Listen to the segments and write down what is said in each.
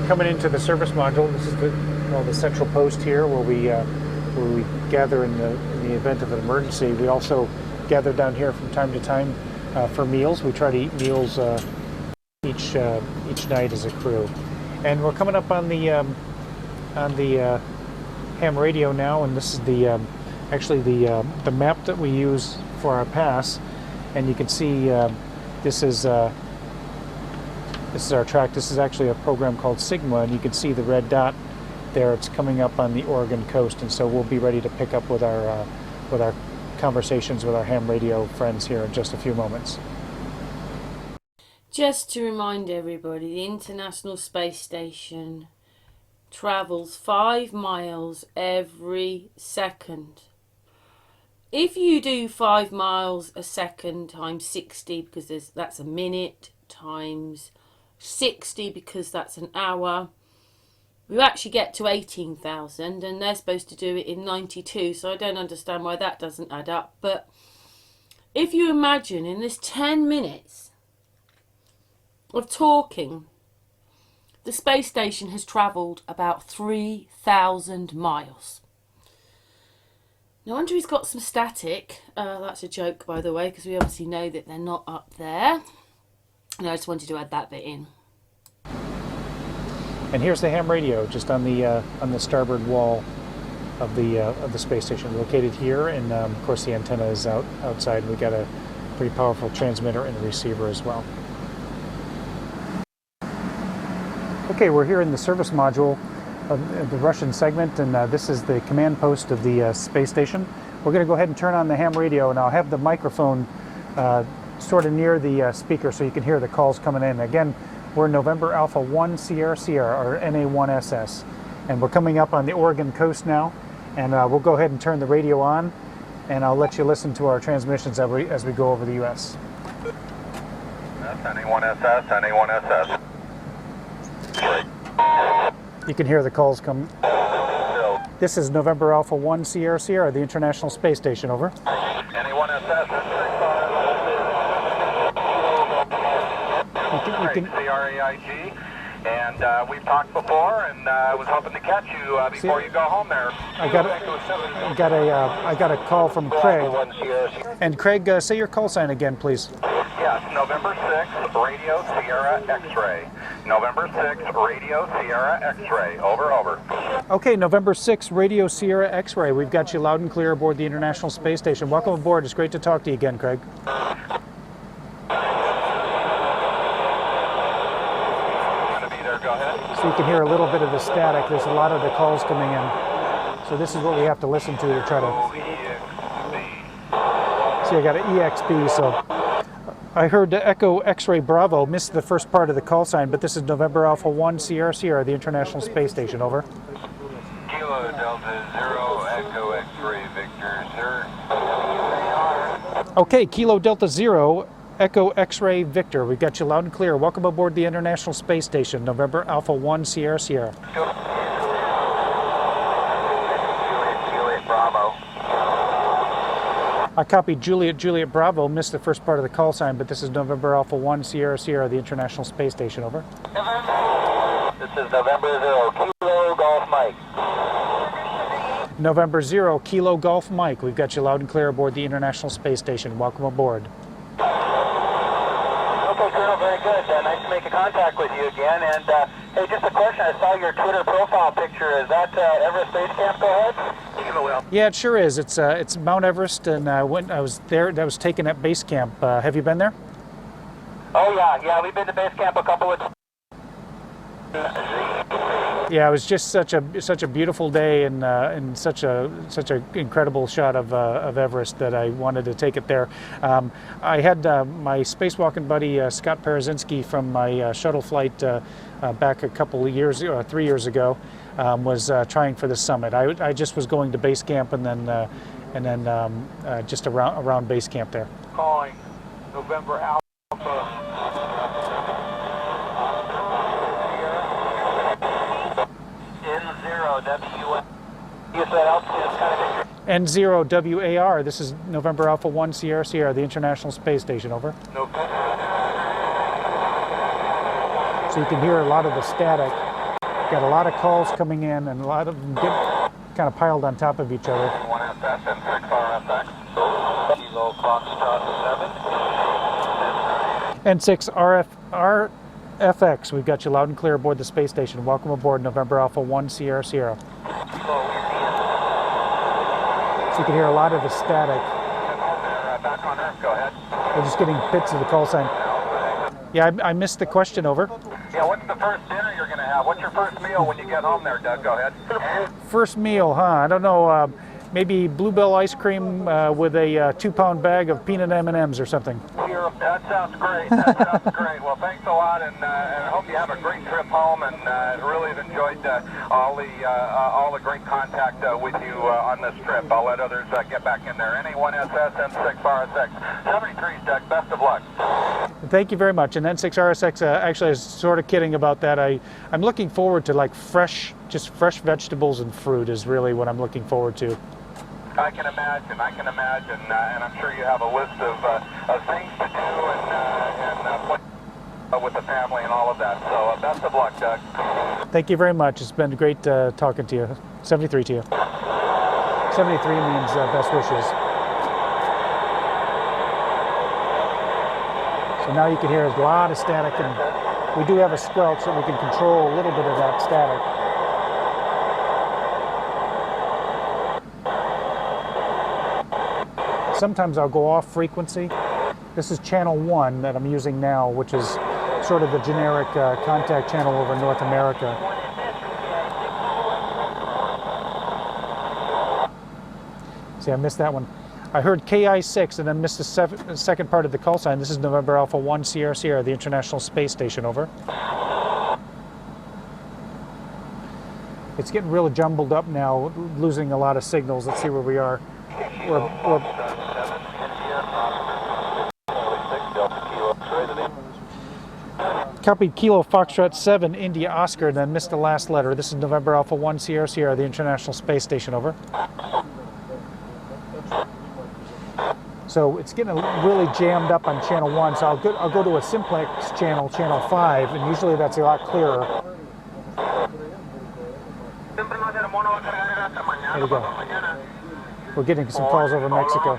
coming into the service module. This is the central post here where we gather in the event of an emergency. We also gather down here from time to time for meals. We try to eat meals each night as a crew. And we're coming up on the ham radio now, and this is actually the map that we use for our pass. And you can see this is our track. This is actually a program called Sigma, and you can see the red dot there. It's coming up on the Oregon coast, and so we'll be ready to pick up with our conversations with our ham radio friends here in just a few moments. Just to remind everybody, the International Space Station travels 5 miles every second. If you do 5 miles a second times 60, because that's a minute, times 60 because that's an hour, we actually get to 18,000, and they're supposed to do it in 92, so I don't understand why that doesn't add up. But if you imagine in this 10 minutes of talking, the space station has travelled about 3,000 miles. No wonder he's got some static. That's a joke, by the way, because we obviously know that they're not up there. And I just wanted to add that bit in. And here's the ham radio, just on the starboard wall of the space station, located here. And of course, the antenna is outside. We got a pretty powerful transmitter and a receiver as well. Okay, we're here in the service module of the Russian segment, and this is the command post of the space station. We're going to go ahead and turn on the ham radio, and I'll have the microphone sort of near the speaker so you can hear the calls coming in. Again, we're November Alpha 1 Sierra Sierra, or NA1SS, and we're coming up on the Oregon coast now, and we'll go ahead and turn the radio on, and I'll let you listen to our transmissions as we go over the U.S. That's NA1SS, NA1SS. You can hear the calls come. This is November Alpha 1 Sierra Sierra, the International Space Station, over. NA1SS. CRAIG, and we've talked before, and I was hoping to catch you before you go home there. I got a call from Craig. And Craig, say your call sign again, please. Yes, November 6, Radio Sierra X-ray. November 6, Radio Sierra X-ray. Over, over. Okay, November 6, Radio Sierra X-ray. We've got you loud and clear aboard the International Space Station. Welcome aboard. It's great to talk to you again, Craig. So you can hear a little bit of the static. There's a lot of the calls coming in. So this is what we have to listen to try to... See, I got an EXB, so... I heard Echo X-ray Bravo, missed the first part of the call sign, but this is November Alpha 1 Sierra Sierra, the International Space Station, over. Kilo Delta 0, Echo X-ray Victor, sir. Okay, Kilo Delta 0, Echo X-ray Victor. We've got you loud and clear. Welcome aboard the International Space Station, November Alpha 1 Sierra Sierra. Juliet Bravo. I copied Juliet Bravo, missed the first part of the call sign, but this is November Alpha 1 Sierra Sierra, the International Space Station, over. This is November 0, Kilo Golf Mike. November 0, Kilo Golf Mike. We've got you loud and clear aboard the International Space Station. Welcome aboard. Okay, Colonel, very good. Nice to make a contact with you again. And hey, just a question. I saw your Twitter profile picture. Is that Everest Base Camp? Go ahead. Yeah, it sure is. It's Mount Everest, and I was there. That was taken at base camp. Have you been there? Oh yeah, we've been to base camp a couple of times. Yeah, it was just such a beautiful day, and such a incredible shot of Everest that I wanted to take it there. I had my spacewalking buddy Scott Parazinski from my shuttle flight back a couple of years, 3 years ago, was trying for the summit. I just was going to base camp and then just around base camp there. Calling November Alpha. N0 WAR, this is November Alpha 1 Sierra Sierra, the International Space Station, over. Nope. So you can hear a lot of the static. got a lot of calls coming in, and a lot of them get kind of piled on top of each other. 1SS and 6RFX. Kilo Foxtrot 7. And 6RFX, we've got you loud and clear aboard the space station. Welcome aboard November Alpha 1 Sierra Sierra. So you can hear a lot of the static. Back on Earth, go ahead. We're just getting bits of the call sign. Yeah, I missed the question, over. Yeah, what's the first dinner you're going to have? What's your first meal when you get home there, Doug? Go ahead. First meal, huh? I don't know. Maybe Bluebell ice cream with a 2-pound bag of peanut M&Ms or something. That sounds great. That sounds great. Well, thanks a lot, and I hope you have a great trip home. And really have enjoyed all the great contact with you on this trip. I'll let others get back in there. N1SS and 6RSX 73s, Doug. Best of luck. Thank you very much. And N6RSX, actually, I was sort of kidding about that. I'm looking forward to like just fresh vegetables and fruit is really what I'm looking forward to. I can imagine, and I'm sure you have a list of things to do and with the family and all of that. So best of luck, Doug. Thank you very much. It's been great talking to you. 73 to you. 73 means best wishes. So now you can hear a lot of static, and we do have a squelch so we can control a little bit of that static. Sometimes I'll go off frequency. This is channel 1 that I'm using now, which is sort of the generic contact channel over North America. See, I missed that one. I heard KI6 and then missed the second part of the call sign. This is November Alpha 1 Sierra Sierra, the International Space Station, over. It's getting really jumbled up now, losing a lot of signals. Let's see where we are. We're copied Kilo Foxtrot 7 India Oscar, and then missed the last letter. This is November Alpha 1 Sierra Sierra, the International Space Station, over. So it's getting really jammed up on channel 1, so I'll go to a simplex channel, channel 5, and usually that's a lot clearer. There we go. We're getting some calls over Mexico.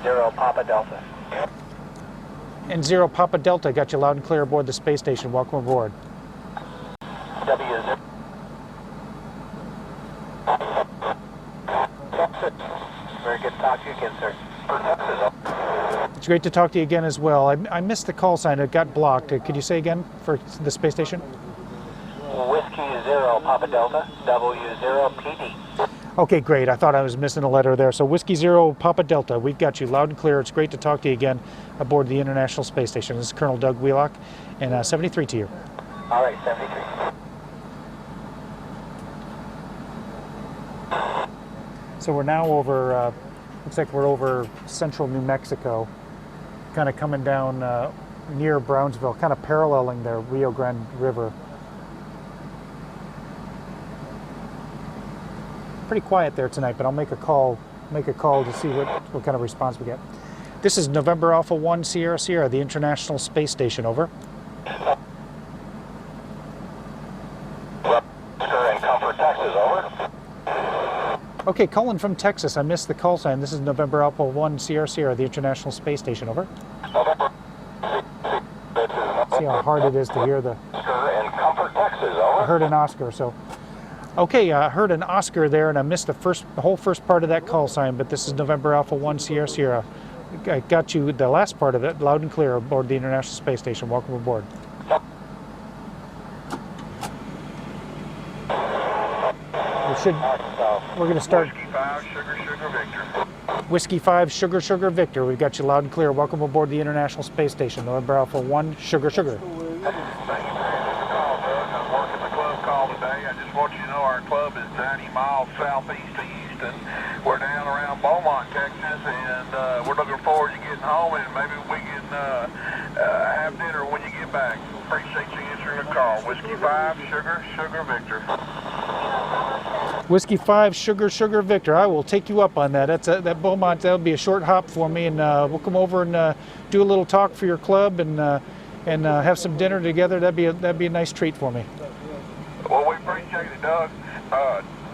Zero Papa Delta. And 0 Papa Delta, got you loud and clear aboard the space station. Welcome aboard. W0. Very good to talk to you again, sir. It's great to talk to you again as well. I missed the call sign. It got blocked. Could you say again for the space station? Whiskey 0 Papa Delta, W0 PD. Okay, great. I thought I was missing a letter there. So Whiskey 0 Papa Delta, we've got you loud and clear. It's great to talk to you again aboard the International Space Station. This is Colonel Doug Wheelock, and 73 to you. All right, 73. So we're now over, looks like we're over central New Mexico, kind of coming down near Brownsville, kind of paralleling the Rio Grande River. Pretty quiet there tonight, but I'll make a call to see what kind of response we get. This is November Alpha 1 Sierra Sierra, the International Space Station, over. And Comfort, Texas, over. Okay, calling from Texas. I missed the call sign. This is November Alpha 1 Sierra Sierra, the International Space Station, over. See how hard it is to hear the... And Comfort, Texas, over. I heard an Oscar, so... Okay, I heard an Oscar there, and I missed the whole first part of that call sign, but this is November Alpha 1 Sierra Sierra. I got you the last part of it, loud and clear, aboard the International Space Station. Welcome aboard. We're going to start... Whiskey 5, Sugar, Sugar, Victor. Whiskey 5, Sugar, Sugar, Victor. We've got you loud and clear. Welcome aboard the International Space Station. November Alpha 1, Sugar, Sugar. Thank you for answering the call, Doug. I'm working the club call today. I just want you to know our club is 90 miles southeast of Houston. We're down around Beaumont, Texas, and we're looking forward to getting home, and maybe we can have dinner when you get back. Appreciate you answering the call. Whiskey 5, Sugar, Sugar, Victor. Whiskey 5, Sugar Victor. I will take you up on that. That Beaumont, that'll be a short hop for me, and we'll come over and do a little talk for your club and have some dinner together. That'd be a nice treat for me. Well, we appreciate it, Doug.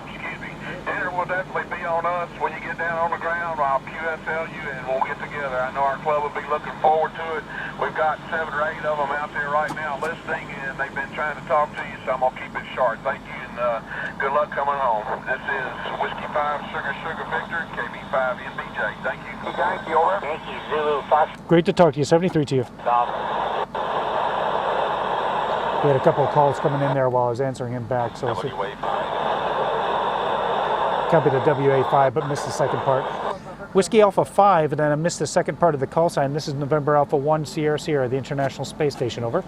Excuse me. Dinner will definitely be on us when you get down on the ground. I'll QSL you and we'll get together. I know our club will be looking forward to it. We've got 7 or 8 of them out there right now listening, and they've been trying to talk to you, so I'm going to keep it short. Thank you, and good luck coming home. This is Whiskey 5, Sugar Victor, KB5 NBJ. Thank you. Thank you, over. Thank you, Zulu 5. Great to talk to you. 73 to you. Stop. We had a couple of calls coming in there while I was answering him back, so copied a WA5 but missed the second part. Whiskey Alpha 5, and then I missed the second part of the call sign. This is November Alpha 1 Sierra Sierra, the International Space Station, over.